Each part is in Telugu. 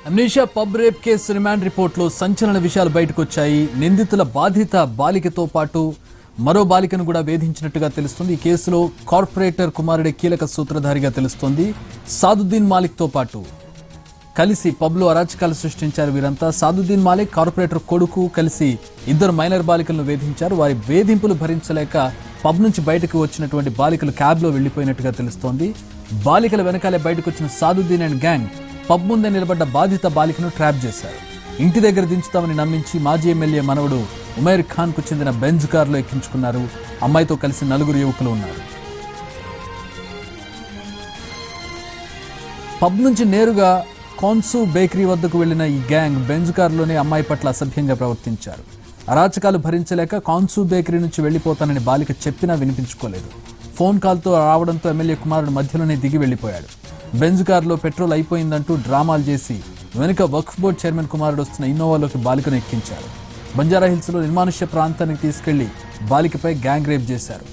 Amnesia pub rape case remand రిపోర్టులో సంచలన విషయాలు బయటకు వచ్చాయి. నిందితుల బాధిత బాలికతో పాటు మరో బాలికను కూడా వేధించినట్టుగా తెలుస్తుంది. ఈ కేసులో కార్పొరేటర్ కుమారుడే కీలక సూత్రధారిగా తెలుస్తోంది. సాదుద్దీన్ మాలిక్ తో పాటు కలిసి పబ్లో అరాచకాలు సృష్టించారు వీరంతా. సాదుద్దీన్ మాలిక్ కార్పొరేటర్ కొడుకు కలిసి ఇద్దరు మైనర్ బాలికలను వేధించారు. వారి వేధింపులు భరించలేక పబ్ నుంచి బయటకు వచ్చినటువంటి బాలికలు క్యాబ్లో వెళ్లిపోయినట్టుగా తెలుస్తోంది. బాలికల వెనకాలే బయటకు వచ్చిన సాదుద్దీన్ అండ్ గ్యాంగ్ పబ్ ముందే నిలబడ్డ బాధిత బాలికను ట్రాప్ చేశారు. ఇంటి దగ్గర దించుతామని నమ్మించి మాజీ ఎమ్మెల్యే మనవడు ఉమైర్ ఖాన్ కు చెందిన బెంజ్ కారులో ఎక్కించుకున్నారు. అమ్మాయితో కలిసి 4 యువకులు ఉన్నారు. పబ్ నుంచి నేరుగా కాన్సు బేకరీ వద్దకు వెళ్లిన ఈ గ్యాంగ్ బెంజ్ కారులోనే అమ్మాయి పట్ల అసభ్యంగా ప్రవర్తించారు. అరాచకాలు భరించలేక కాన్సు బేకరీ నుంచి వెళ్లిపోతానని బాలిక చెప్పినా వినిపించుకోలేదు. ఫోన్ కాల్తో రావడంతో ఎమ్మెల్యే కుమారుడు మధ్యలోనే దిగి వెళ్లిపోయాడు. బెంజ్ కారులో పెట్రోల్ అయిపోయిందంటూ డ్రామాలు చేసి వెనుక వక్ఫ్ బోర్డు చైర్మన్ కుమారుడు వస్తున్న ఇన్నోవాలోకి బాలికను ఎక్కించారు. బంజారా హిల్స్ లో నిర్మానుష్య ప్రాంతానికి తీసుకెళ్లి బాలికపై గ్యాంగ్ రేప్ చేశారు.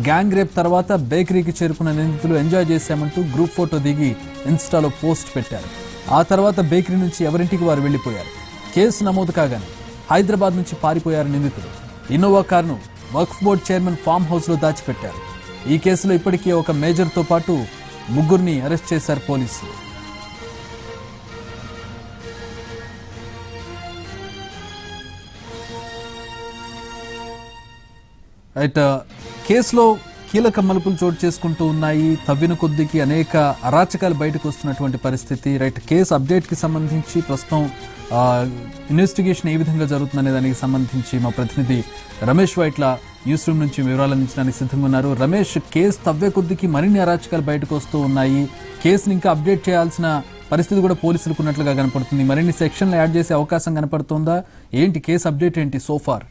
గ్యాంగ్ రేప్ తర్వాత బేకరీకి చేరుకున్న నిందితులు ఎంజాయ్ చేశామంటూ గ్రూప్ ఫోటో దిగి ఇన్స్టాలో పోస్ట్ పెట్టారు. ఆ తర్వాత బేకరీ నుంచి ఎవరింటికి వారు వెళ్లిపోయారు. కేసు నమోదు కాగానే హైదరాబాద్ నుంచి పారిపోయారు నిందితులు. ఇన్నోవా కారును వక్ఫ్ బోర్డు చైర్మన్ ఫామ్ హౌస్ లో దాచిపెట్టారు. ఈ కేసులో ఇప్పటికే ఒక మేజర్తో పాటు 3 అరెస్ట్ చేశారు పోలీసులు. రైట్, కేసులో కీలక మలుపులు చోటు చేసుకుంటూ ఉన్నాయి. తవ్విన కొద్దికి అనేక అరాచకాలు బయటకు వస్తున్నటువంటి పరిస్థితి. రైట్, కేసు అప్డేట్కి సంబంధించి ప్రస్తుతం ఇన్వెస్టిగేషన్ ఏ విధంగా జరుగుతుందనే దానికి సంబంధించి మా ప్రతినిధి రమేష్ వైట్ల న్యూస్ రూమ్ నుంచి వివరాలు అందించడానికి సిద్ధంగా ఉన్నారు. రమేష్, కేసు తవ్వే కొద్దికి మరిన్ని అరాచకాలు బయటకు వస్తూ ఉన్నాయి. కేసుని ఇంకా అప్డేట్ చేయాల్సిన పరిస్థితి కూడా పోలీసులకు ఉన్నట్లుగా కనపడుతుంది. మరిన్ని సెక్షన్లు యాడ్ చేసే అవకాశం కనపడుతుందా? ఏంటి కేసు అప్డేట్ ఏంటి సోఫార్?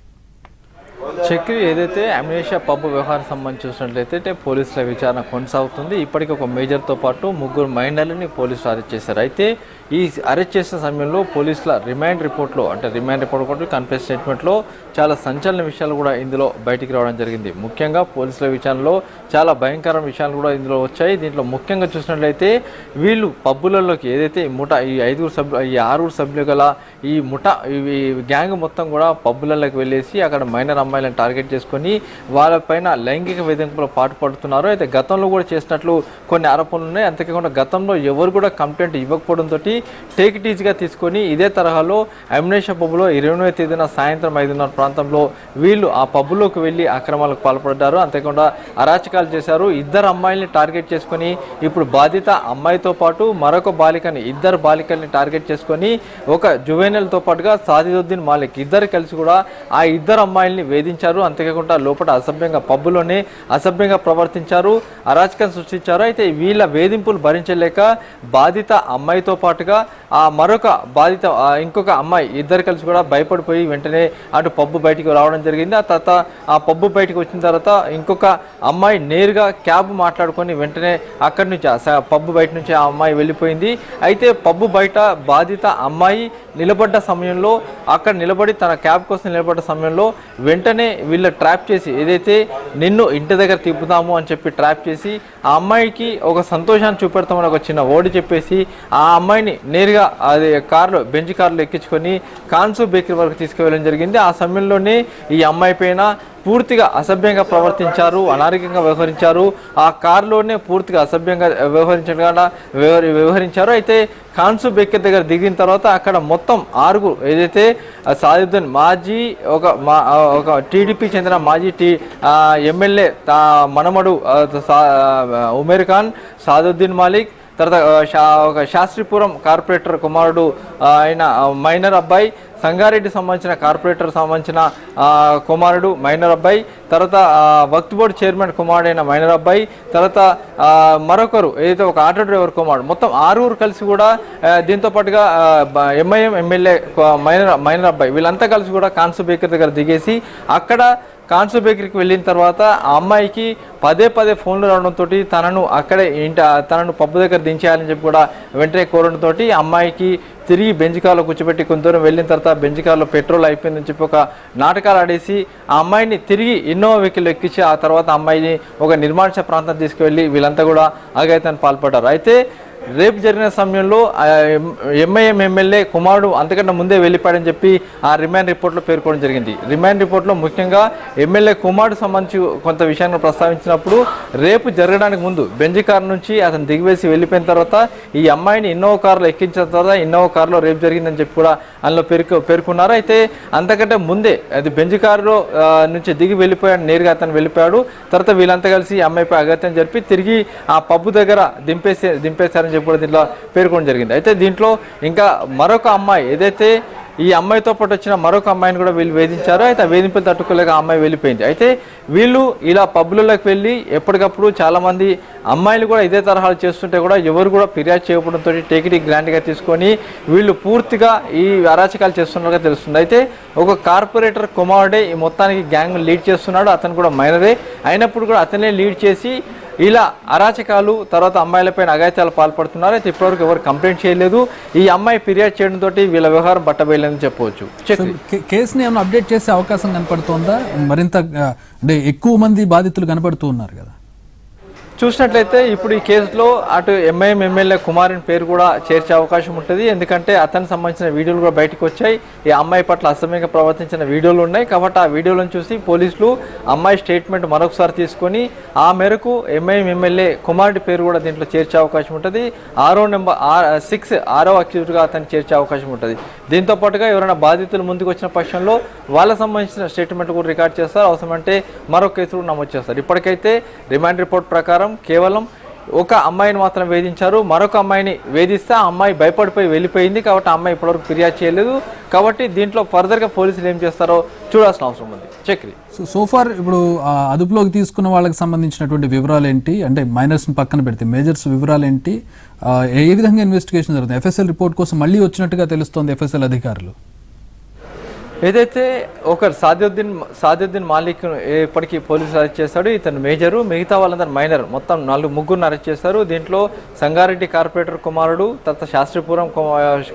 చక్రి, ఏదైతే అమ్నేషియా పబ్ వ్యవహారం సంబంధించి చూసినట్లయితే పోలీసుల విచారణ కొనసాగుతుంది. ఇప్పటికీ ఒక మేజర్తో పాటు 3 మైనర్లని పోలీసులు అరెస్ట్ చేశారు. అయితే ఈ అరెస్ట్ చేసిన సమయంలో పోలీసుల రిమాండ్ రిపోర్ట్లో, అంటే రిమాండ్ రిపోర్ట్ కూడా కన్ఫెస్ స్టేట్మెంట్లో చాలా సంచలన విషయాలు కూడా ఇందులో బయటికి రావడం జరిగింది. ముఖ్యంగా పోలీసుల విచారణలో చాలా భయంకర విషయాలు కూడా ఇందులో వచ్చాయి. దీంట్లో ముఖ్యంగా చూసినట్లయితే వీళ్ళు పబ్బులలోకి ఏదైతే ఈ 6 సభ్యులు గల ఈ గ్యాంగ్ మొత్తం కూడా పబ్బులలోకి వెళ్ళేసి అక్కడ మైనర్ అమ్మాయిలను టార్గెట్ చేసుకొని వాళ్ళపైన లైంగిక వేధింపులు పాటుపడుతున్నారు. అయితే గతంలో కూడా చేసినట్లు కొన్ని ఆరోపణలు ఉన్నాయి. అంతేకాకుండా గతంలో ఎవరు కూడా కంప్లైంట్ ఇవ్వకపోవడంతో టేక్ ఇట్ ఈజీగా తీసుకొని ఇదే తరహాలో అమ్నేషియా పబ్లో 20వ తేదీన సాయంత్రం 5:30 ప్రాంతంలో వీళ్ళు ఆ పబ్బులోకి వెళ్ళి అక్రమాలకు పాల్పడ్డారు. అంతేకాకుండా అరాచకాలు చేశారు. 2 అమ్మాయిల్ని టార్గెట్ చేసుకొని ఇప్పుడు బాధిత అమ్మాయితో పాటు మరొక బాలికని 2 బాలికల్ని టార్గెట్ చేసుకొని ఒక జువెనైల్తో పాటుగా సాదుద్దీన్ మాలిక్ ఇద్దరు కలిసి కూడా ఆ 2 అమ్మాయిల్ని వేధించారు. అంతేకాకుండా లోపల అసభ్యంగా పబ్బులోనే అసభ్యంగా ప్రవర్తించారు, అరాచకం సృష్టించారు. అయితే వీళ్ళ వేధింపులు భరించలేక బాధిత అమ్మాయితో పాటుగా ఆ మరొక బాధిత ఇంకొక అమ్మాయి ఇద్దరు కలిసి కూడా భయపడిపోయి వెంటనే అటు పబ్బు బయటికి రావడం జరిగింది. ఆ తర్వాత ఆ పబ్బు బయటికి వచ్చిన తర్వాత ఇంకొక అమ్మాయి నేరుగా క్యాబ్ మాట్లాడుకొని వెంటనే అక్కడి నుంచి పబ్బు బయట నుంచి ఆ అమ్మాయి వెళ్ళిపోయింది. అయితే పబ్బు బయట బాధిత అమ్మాయి నిలబడ్డ సమయంలో అక్కడ నిలబడి తన క్యాబ్ కోసం నిలబడ్డ సమయంలో వెంటనే వీళ్ళ ట్రాప్ చేసి ఏదైతే నిన్ను ఇంటి దగ్గర తిప్పుతాము అని చెప్పి ట్రాప్ చేసి ఆ అమ్మాయికి ఒక సంతోషాన్ని చూపెడతామని ఒక చిన్న ఓడి చెప్పేసి ఆ అమ్మాయిని నేరుగా అది బెంచ్ కారులో ఎక్కించుకొని కాన్సు బేకరీ వరకు తీసుకువెళ్ళడం జరిగింది. ఆ సమయంలోనే ఈ అమ్మాయి పైన పూర్తిగా అసభ్యంగా ప్రవర్తించారు, అనారోగ్యంగా వ్యవహరించారు. ఆ కారులోనే పూర్తిగా అసభ్యంగా వ్యవహరించారు. అయితే కాన్సు బేకరీ దగ్గర దిగిన తర్వాత అక్కడ మొత్తం 6 ఏదైతే సాదుద్దీన్ మాజీ ఒక టీడీపీ చెందిన మాజీ ఎమ్మెల్యే మనమడు ఉమైర్ ఖాన్, సాదుద్దీన్ మాలిక్, తర్వాత ఒక శాస్త్రీపురం కార్పొరేటర్ కుమారుడు అయిన మైనర్ అబ్బాయి, సంగారెడ్డి సంబంధించిన కార్పొరేటర్ సంబంధించిన కుమారుడు మైనర్ అబ్బాయి, తర్వాత వక్ఫ్ బోర్డు చైర్మన్ కుమారుడైన మైనర్ అబ్బాయి, తర్వాత మరొకరు ఏదైతే ఒక ఆటో డ్రైవర్ కుమారుడు, మొత్తం 6 కలిసి కూడా దీంతో పాటుగా ఎంఐఎం ఎమ్మెల్యే మైనర్ అబ్బాయి వీళ్ళంతా కలిసి కూడా కాన్సు బేకరీ దగ్గర దిగేసి అక్కడ కాన్సు బేకరీకి వెళ్ళిన తర్వాత ఆ అమ్మాయికి పదే ఫోన్లు రావడంతో తనను పబ్బు దగ్గర దించేయాలని చెప్పి కూడా వెంటనే కోరడంతో అమ్మాయికి తిరిగి బెంచ్ కార్లో కూర్చోబెట్టి కొంత దూరం వెళ్ళిన తర్వాత బెంచ్ కార్లో పెట్రోల్ అయిపోయిందని చెప్పి ఒక నాటకాలు ఆడేసి ఆ అమ్మాయిని తిరిగి ఇన్నోవా వెహికల్ ఎక్కించి ఆ తర్వాత అమ్మాయిని ఒక నిర్మానుష్య ప్రాంతం తీసుకువెళ్ళి వీళ్ళంతా కూడా అఘాయితానికి పాల్పడ్డారు. అయితే రేపు జరిగిన సమయంలో ఎంఐఎం ఎమ్మెల్యే కుమారుడు అంతకంటే ముందే వెళ్ళిపోయాడని చెప్పి ఆ రిమాండ్ రిపోర్ట్లో పేర్కొనడం జరిగింది. రిమాండ్ రిపోర్ట్లో ముఖ్యంగా ఎమ్మెల్యే కుమారుడు సంబంధించి కొంత విషయాన్ని ప్రస్తావించినప్పుడు రేపు జరగడానికి ముందు బెంజ్ కారు నుంచి అతను దిగివేసి వెళ్ళిపోయిన తర్వాత ఈ అమ్మాయిని ఇన్నోవా కారులో ఎక్కించిన తర్వాత ఇన్నోవా కారులో రేపు జరిగిందని చెప్పి కూడా అందులో పేర్కొన్నారు. అయితే అంతకంటే ముందే అది బెంజ్ కారులో నుంచి దిగి వెళ్ళిపోయాడు, నేరుగా అతను వెళ్ళిపోయాడు. తర్వాత వీళ్ళంతా కలిసి అమ్మాయిపై అగత్యం జరిపి తిరిగి ఆ పబ్బు దగ్గర దింపేశారని చెప్పి కూడా దీంట్లో పేర్కొనడం జరిగింది. అయితే దీంట్లో ఇంకా మరొక అమ్మాయి ఏదైతే ఈ అమ్మాయితో పాటు వచ్చిన మరొక అమ్మాయిని కూడా వీళ్ళు వేధించారు. అయితే ఆ వేధింపులు తట్టుకోలేక ఆ అమ్మాయి వెళ్ళిపోయింది. అయితే వీళ్ళు ఇలా పబ్బులలోకి వెళ్ళి ఎప్పటికప్పుడు చాలామంది అమ్మాయిలు కూడా ఇదే తరహాలు చేస్తుంటే కూడా ఎవరు కూడా ఫిర్యాదు చేయడంతో టేకిటీ గ్రాండ్గా తీసుకొని వీళ్ళు పూర్తిగా ఈ అరాచకాలు చేస్తున్నట్టుగా తెలుస్తుంది. అయితే ఒక కార్పొరేటర్ కుమారుడే ఈ మొత్తానికి గ్యాంగ్ లీడ్ చేస్తున్నాడు. అతను కూడా మైనరే అయినప్పుడు కూడా అతనే లీడ్ చేసి ఇలా అరాచకాలు తర్వాత అమ్మాయిలపైన అఘాయిత్యాలు పాల్పడుతున్నారు. అయితే ఇప్పటివరకు ఎవరు కంప్లైంట్ చేయలేదు. ఈ అమ్మాయి ఫిర్యాదు చేయడంతో వీళ్ళ వ్యవహారం బట్టబయలని చెప్పవచ్చు. కేసుని ఏమైనా అప్డేట్ చేసే అవకాశం కనపడుతోందా? మరింత అంటే ఎక్కువ మంది బాధితులు కనపడుతూ ఉన్నారు కదా. చూసినట్లయితే ఇప్పుడు ఈ కేసులో అటు ఎంఐఎం ఎమ్మెల్యే కుమారుని పేరు కూడా చేర్చే అవకాశం ఉంటుంది. ఎందుకంటే అతనికి సంబంధించిన వీడియోలు కూడా బయటకు వచ్చాయి. ఈ అమ్మాయి పట్ల అసభ్యంగా ప్రవర్తించిన వీడియోలు ఉన్నాయి. కాబట్టి ఆ వీడియోలను చూసి పోలీసులు అమ్మాయి స్టేట్మెంట్ మరొకసారి తీసుకొని ఆ మేరకు ఎంఐఎం ఎమ్మెల్యే కుమారుడి పేరు కూడా దీంట్లో చేర్చే అవకాశం ఉంటుంది. 6వ అక్యూజ్డ్గా అతన్ని చేర్చే అవకాశం ఉంటుంది. దీంతో పాటుగా ఎవరైనా బాధితులు ముందుకు వచ్చిన పక్షంలో వాళ్ళకు సంబంధించిన స్టేట్మెంట్ కూడా రికార్డ్ చేస్తారు. అవసరమంటే మరొక కేసు కూడా నమోదు చేస్తారు. ఇప్పటికైతే రిమాండ్ రిపోర్ట్ ప్రకారం కేవలం ఒక అమ్మాయిని మాత్రం వేధించారు. మరొక అమ్మాయిని వేధిస్తే ఆ అమ్మాయి భయపడిపోయి వెళ్ళిపోయింది. కాబట్టి ఆ అమ్మాయి ఇప్పటివరకు ఫిర్యాదు చేయలేదు. కాబట్టి దీంట్లో ఫర్దర్గా పోలీసులు ఏం చేస్తారో చూడాల్సిన అవసరం ఉంది. చక్రి సోఫార్ ఇప్పుడు అదుపులోకి తీసుకున్న వాళ్ళకి సంబంధించినటువంటి వివరాలు ఏంటి? అంటే మైనర్స్ని పక్కన పెడితే మేజర్స్ వివరాలు ఏంటి? ఏ విధంగా ఇన్వెస్టిగేషన్ జరుగుతుంది? ఎఫ్ఎస్ఎల్ రిపోర్ట్ కోసం మళ్ళీ వచ్చినట్టుగా తెలుస్తోంది ఎఫ్ఎస్ఎల్ అధికారులు. ఏదైతే ఒక సాదియుద్దీన్ మాలిక్ ఇప్పటికీ పోలీసులు అరెస్ట్ చేశాడు. ఇతను మేజరు, మిగతా వాళ్ళందరూ మైనర్. మొత్తం ముగ్గురిని అరెస్ట్ చేశారు. దీంట్లో సంగారెడ్డి కార్పొరేటర్ కుమారుడు, తర్వాత శాస్త్రీపురం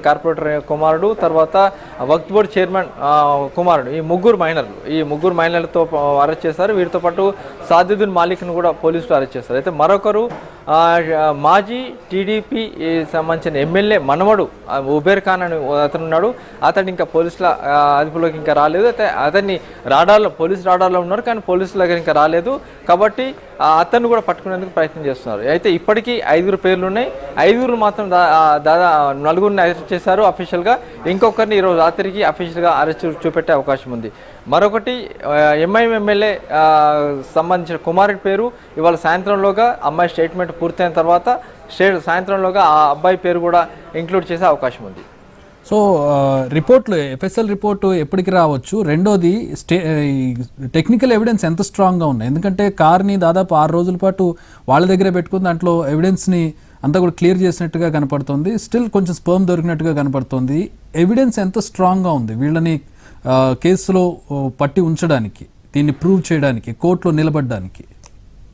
కార్పొరేటర్ కుమారుడు, తర్వాత వక్ఫ్ బోర్డు చైర్మన్ కుమారుడు, ఈ ముగ్గురు మైనర్లతో అరెస్ట్ చేశారు. వీరితో పాటు సాదియుద్దీన్ మాలిక్ను కూడా పోలీసులు అరెస్ట్ చేశారు. అయితే మరొకరు మాజీ టీడీపీ సంబంధించిన ఎమ్మెల్యే మనవడు ఉబేర్ ఖాన్ అని అతను ఉన్నాడు. అతను ఇంకా పోలీసుల అదుపులోకి ఇంకా రాలేదు. అయితే అతన్ని పోలీసు రాడార్లో ఉన్నారు, కానీ పోలీసుల దగ్గర ఇంకా రాలేదు. కాబట్టి అతన్ని కూడా పట్టుకునేందుకు ప్రయత్నం చేస్తున్నారు. అయితే ఇప్పటికీ 5 పేర్లు ఉన్నాయి. 5 మాత్రం నలుగురిని అరెస్ట్ చేశారు అఫీషియల్గా. ఇంకొకరిని ఈరోజు రాత్రికి అఫీషియల్గా అరెస్ట్ చూపెట్టే అవకాశం ఉంది. మరొకటి ఎంఐఎం ఎమ్మెల్యే సంబంధించిన కుమారుడి పేరు ఇవాళ సాయంత్రంలోగా అమ్మాయి స్టేట్మెంట్ పూర్తయిన తర్వాత సాయంత్రంలోగా ఆ అబ్బాయి పేరు కూడా ఇంక్లూడ్ చేసే అవకాశం ఉంది. సో రిపోర్ట్లు ఎఫ్ఎస్ఎల్ రిపోర్టు ఎప్పటికి రావచ్చు? రెండోది టెక్నికల్ ఎవిడెన్స్ ఎంత స్ట్రాంగ్గా ఉన్నాయి? ఎందుకంటే కార్ని దాదాపు 6 రోజుల పాటు వాళ్ళ దగ్గరే పెట్టుకుని దాంట్లో ఎవిడెన్స్ని అంతా కూడా క్లియర్ చేసినట్టుగా కనపడుతుంది. స్టిల్ కొంచెం స్పర్మ్ దొరికినట్టుగా కనపడుతుంది. ఎవిడెన్స్ ఎంత స్ట్రాంగ్గా ఉంది వీళ్ళని కేసులో పట్టి ఉంచడానికి, దీన్ని ప్రూవ్ చేయడానికి, కోర్టులో నిలబడడానికి?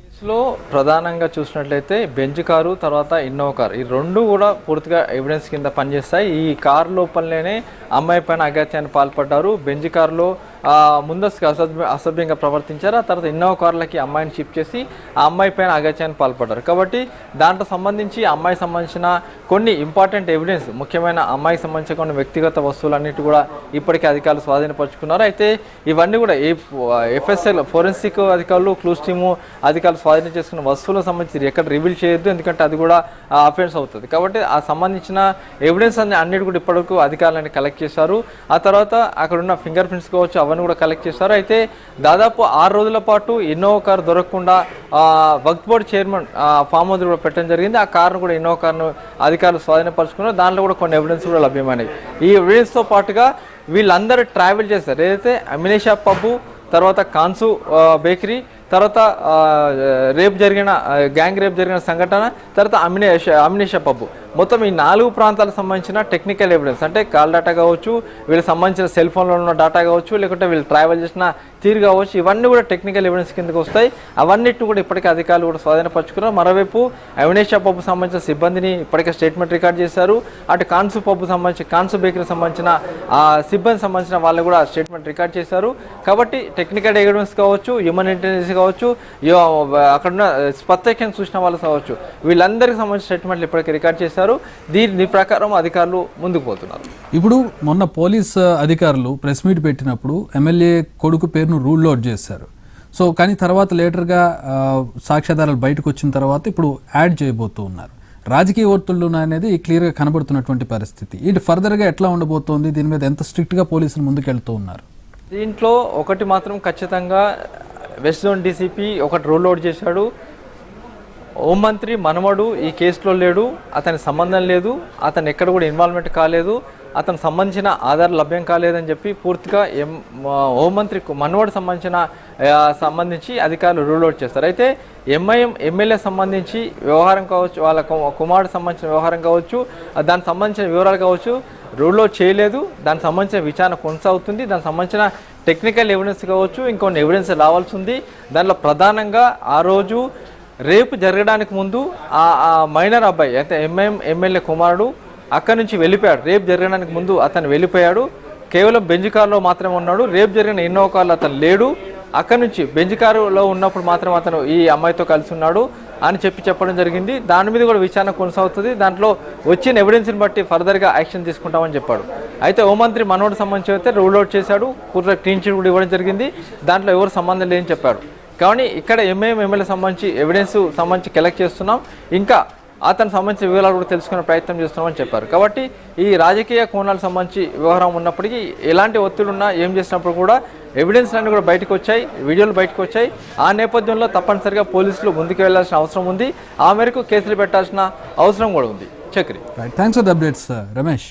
కేసులో ప్రధానంగా చూసినట్లయితే బెంజ్ కారు తర్వాత ఇన్నోవా కారు, ఈ రెండు కూడా పూర్తిగా ఎవిడెన్స్ కింద పనిచేస్తాయి. ఈ కారు లోపలనే అమ్మాయి పైన అఘాత్యాన్ని పాల్పడ్డారు. బెంజ్ కారులో ముందస్తుగా అసభ్యంగా ప్రవర్తించారు. ఆ తర్వాత ఇన్నోవా కార్లకి అమ్మాయిని షిఫ్ట్ చేసి ఆ అమ్మాయి పైన అఘాత్యాన్ని పాల్పడ్డారు. కాబట్టి దాంట్లో సంబంధించి అమ్మాయికి సంబంధించిన కొన్ని ఇంపార్టెంట్ ఎవిడెన్స్, ముఖ్యమైన అమ్మాయికి సంబంధించిన కొన్ని వ్యక్తిగత వస్తువులన్నిటి కూడా ఇప్పటికే అధికారులు స్వాధీనపరుచుకున్నారు. అయితే ఇవన్నీ కూడా ఎఫ్ఎస్ఎల్ ఫోరెన్సిక్ అధికారులు, క్లూస్ టీము అధికారులు స్వాధీనం చేసుకున్న వస్తువులకు సంబంధించి ఎక్కడ రివీల్ చేయొద్దు, ఎందుకంటే అది కూడా అఫెన్స్ అవుతుంది. కాబట్టి ఆ సంబంధించిన ఎవిడెన్స్ అన్నిటి కూడా ఇప్పటివరకు అధికారులని కలెక్ట్ చేశారు. ఆ తర్వాత అక్కడ ఉన్న ఫింగర్ ప్రింట్స్ కావచ్చు అవన్నీ కూడా కలెక్ట్ చేశారు. అయితే దాదాపు 6 రోజుల పాటు ఇన్నోవా కారు దొరకకుండా వక్ఫ్ బోర్డు చైర్మన్ ఫామ్ హౌస్ కూడా పెట్టడం జరిగింది. ఆ కారును కూడా ఇన్నోవా కారును అధికారులు స్వాధీనపరుచుకున్నారు. దాంట్లో కూడా కొన్ని ఎవిడెన్స్ కూడా లభ్యమైనాయి. ఈ ఎవిడెన్స్తో పాటుగా వీళ్ళందరూ ట్రావెల్ చేస్తారు. ఏదైతే అమినేషా పబ్బు, తర్వాత కాన్సు బేకరీ, తర్వాత గ్యాంగ్ రేప్ జరిగిన సంఘటన, తర్వాత అమినేషా పబ్బు, మొత్తం ఈ 4 ప్రాంతాలకు సంబంధించిన టెక్నికల్ ఎవిడెన్స్ అంటే కాల్ డేటా కావచ్చు, వీళ్ళకి సంబంధించిన సెల్ ఫోన్లో ఉన్న డేటా కావచ్చు, లేకుంటే వీళ్ళు ట్రావెల్ చేసిన తీరు కావచ్చు, ఇవన్నీ కూడా టెక్నికల్ ఎవిడెన్స్ కిందకి వస్తాయి. అవన్నిటిని కూడా ఇప్పటికే అధికారులు కూడా స్వాధీనపరుచుకున్నారు. మరోవైపు అవినేషా పబ్కు సంబంధించిన సిబ్బందిని ఇప్పటికే స్టేట్మెంట్ రికార్డ్ చేశారు. అటు కాన్సు పబ్కు సంబంధించి కాన్సు బేకరీకి సంబంధించిన సిబ్బంది సంబంధించిన వాళ్ళు కూడా స్టేట్మెంట్ రికార్డ్ చేశారు. కాబట్టి టెక్నికల్ ఎవిడెన్స్ కావచ్చు, హ్యూమన్ ఇంటెలిజెన్స్ కావచ్చు, అక్కడ ఉన్న ప్రత్యక్షంగా చూసిన వాళ్ళు కావచ్చు, వీళ్ళందరికీ సంబంధించిన స్టేట్మెంట్లు ఇప్పటికే రికార్డ్ చేశారు. దీని ప్రకారం అధికారులు ముందుకు పోతున్నారు. ఇప్పుడు మొన్న పోలీస్ అధికారులు ప్రెస్ మీట్ పెట్టినప్పుడు ఎమ్మెల్యే కొడుకు పేరును రూల్ అవుట్ చేశారు. సో కానీ తర్వాత లేటర్గా సాక్ష్యాధారాలు బయటకు వచ్చిన తర్వాత ఇప్పుడు యాడ్ చేయబోతూ ఉన్నారు. రాజకీయ ఒత్తిళ్లు అనేది క్లియర్గా కనబడుతున్నటువంటి పరిస్థితి. ఇది ఫర్దర్గా ఎట్లా ఉండబోతోంది? దీని మీద ఎంత స్ట్రిక్ట్గా పోలీసులు ముందుకెళ్తూ ఉన్నారు? దీంట్లో ఒకటి మాత్రం ఖచ్చితంగా వెస్ట్ జోన్ డీసీపీ ఒకటి రూల్ అవుట్ చేశాడు. హోంమంత్రి మనవడు ఈ కేసులో లేడు, అతనికి సంబంధం లేదు, అతను ఎక్కడ కూడా ఇన్వాల్వ్మెంట్ కాలేదు, అతనికి సంబంధించిన ఆధారాలు లభ్యం కాలేదని చెప్పి పూర్తిగా హోంమంత్రి మనవడు సంబంధించి అధికారులు రూల్ అవుట్ చేస్తారు. అయితే ఎంఐఎం ఎమ్మెల్యే సంబంధించి వ్యవహారం కావచ్చు, వాళ్ళ కుమారుడు సంబంధించిన వ్యవహారం కావచ్చు, దానికి సంబంధించిన వివరాలు కావచ్చు రూల్ అవుట్ చేయలేదు. దానికి సంబంధించిన విచారణ కొనసాగుతుంది. దానికి సంబంధించిన టెక్నికల్ ఎవిడెన్స్ కావచ్చు, ఇంకొన్ని ఎవిడెన్స్ రావాల్సి ఉంది. దాంట్లో ప్రధానంగా ఆ రోజు రేపు జరగడానికి ముందు ఆ మైనర్ అబ్బాయి అయితే ఎంఐఎం ఎమ్మెల్యే కుమారుడు అక్కడి నుంచి వెళ్ళిపోయాడు. రేపు జరగడానికి ముందు అతను వెళ్ళిపోయాడు. కేవలం బెంజ్ కారులో మాత్రమే ఉన్నాడు. రేపు జరిగిన ఇన్నోవా కారులో అతను లేడు. అక్కడి నుంచి బెంజ్ కారులో ఉన్నప్పుడు మాత్రం అతను ఈ అమ్మాయితో కలిసి ఉన్నాడు అని చెప్పడం జరిగింది. దాని మీద కూడా విచారణ కొనసాగుతుంది. దాంట్లో వచ్చిన ఎవిడెన్స్ని బట్టి ఫర్దర్గా యాక్షన్ తీసుకుంటామని చెప్పాడు. అయితే హోంమంత్రి మనోడు సంబంధించి అయితే రూల్ అవుట్ చేశాడు. పూర్తిగా క్లీన్ చిట్ కూడా ఇవ్వడం జరిగింది. దాంట్లో ఎవరు సంబంధం లేదని చెప్పాడు. కానీ ఇక్కడ ఎంఐఎం ఎమ్మెల్యే సంబంధించి ఎవిడెన్స్ సంబంధించి కలెక్ట్ చేస్తున్నాం, ఇంకా అతనికి సంబంధించిన వివరాలు కూడా తెలుసుకునే ప్రయత్నం చేస్తున్నామని చెప్పారు. కాబట్టి ఈ రాజకీయ కోణాలకు సంబంధించి వ్యవహారం ఉన్నప్పటికీ ఎలాంటి ఒత్తిడి ఉన్నా ఏం చేసినప్పుడు కూడా ఎవిడెన్స్ అన్నీ కూడా బయటకు వచ్చాయి, వీడియోలు బయటకు వచ్చాయి. ఆ నేపథ్యంలో తప్పనిసరిగా పోలీసులు ముందుకు వెళ్లాల్సిన అవసరం ఉంది. ఆ మేరకు కేసులు పెట్టాల్సిన అవసరం కూడా ఉంది. Chakri, thanks for the updates Ramesh.